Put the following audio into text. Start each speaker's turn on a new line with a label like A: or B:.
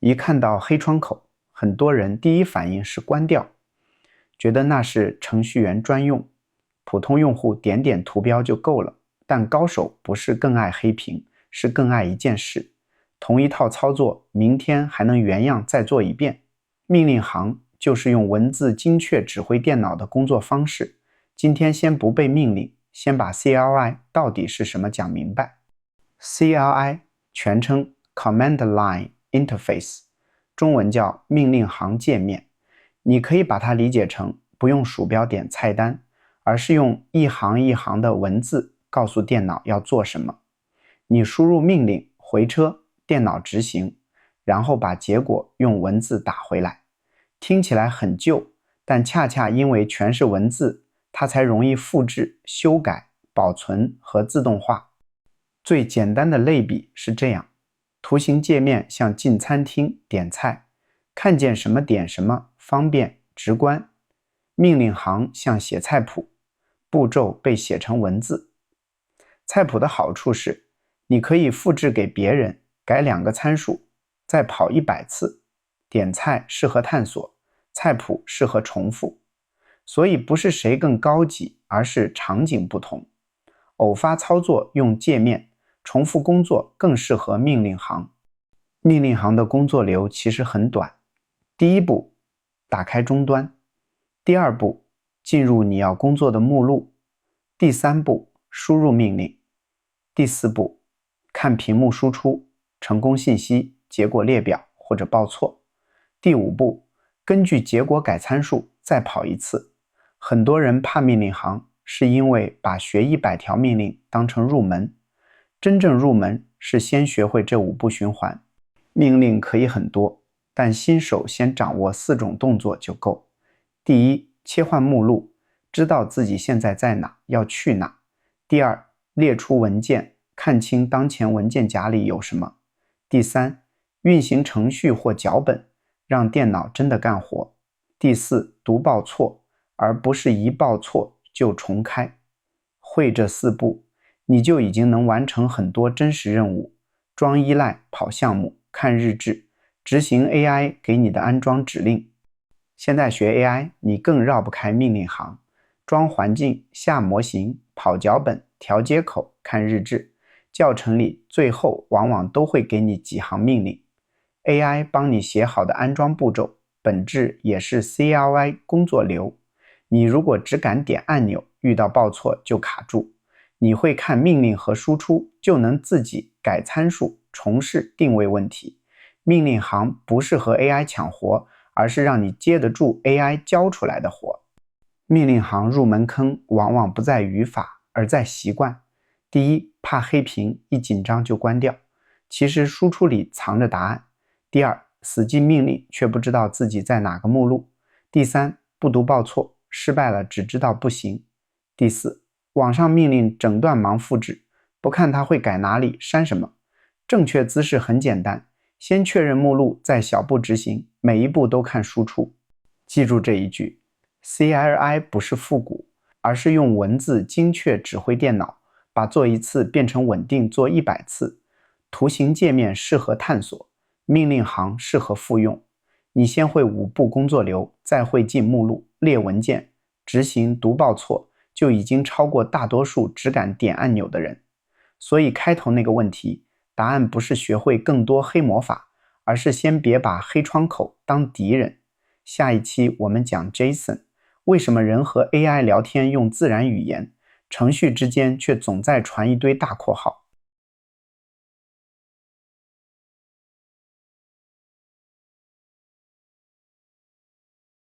A: 一看到黑窗口，很多人第一反应是关掉，觉得那是程序员专用，普通用户点点图标就够了。但高手不是更爱黑屏，是更爱一件事。同一套操作，明天还能原样再做一遍。命令行就是用文字精确指挥电脑的工作方式。今天先不背命令，先把 CLI 到底是什么讲明白。CLI 全称 Command Line Interface， 中文叫命令行界面。你可以把它理解成不用鼠标点菜单，而是用一行一行的文字告诉电脑要做什么。你输入命令回车，电脑执行，然后把结果用文字打回来。听起来很旧，但恰恰因为全是文字，它才容易复制、修改、保存和自动化。最简单的类比是这样，图形界面像进餐厅点菜，看见什么点什么，方便直观。命令行像写菜谱，步骤被写成文字。菜谱的好处是，你可以复制给别人，改2个参数，再跑100次。点菜适合探索，菜谱适合重复。所以不是谁更高级，而是场景不同。偶发操作用界面，重复工作更适合命令行。命令行的工作流其实很短。第一步，打开终端。第二步，进入你要工作的目录。第三步，输入命令。第四步，看屏幕输出，成功信息、结果列表或者报错。第五步，根据结果改参数，再跑一次。很多人怕命令行，是因为把学100条命令当成入门。真正入门是先学会这5步循环。命令可以很多，但新手先掌握4种动作就够。第一，切换目录，知道自己现在在哪，要去哪。第二，列出文件，看清当前文件夹里有什么。第三，运行程序或脚本，让电脑真的干活。第四，读报错，而不是一报错就重开。会这4步，你就已经能完成很多真实任务，装依赖、跑项目、看日志，执行 AI 给你的安装指令。现在学 AI， 你更绕不开命令行。装环境、下模型、跑脚本、调接口、看日志，教程里最后往往都会给你几行命令。AI 帮你写好的安装步骤，本质也是 CLI 工作流。你如果只敢点按钮，遇到报错就卡住。你会看命令和输出，就能自己改参数，重试定位问题。命令行不是和 AI 抢活，而是让你接得住 AI 教出来的活。命令行入门坑往往不在语法，而在习惯。第一，怕黑屏，一紧张就关掉，其实输出里藏着答案。第二，死记命令却不知道自己在哪个目录。第三，不读报错，失败了只知道不行。第四，网上命令整段盲复制，不看它会改哪里删什么。正确姿势很简单，先确认目录，再小步执行，每一步都看输出。记住这一句， CLI 不是复古，而是用文字精确指挥电脑，把做一次变成稳定做100次。图形界面适合探索，命令行适合复用。你先会5步工作流，再会进目录、列文件、执行读报错，就已经超过大多数只敢点按钮的人。所以开头那个问题，答案不是学会更多黑魔法，而是先别把黑窗口当敌人。下一期我们讲 JSON， 为什么人和 AI 聊天用自然语言，程序之间却总在传一堆大括号。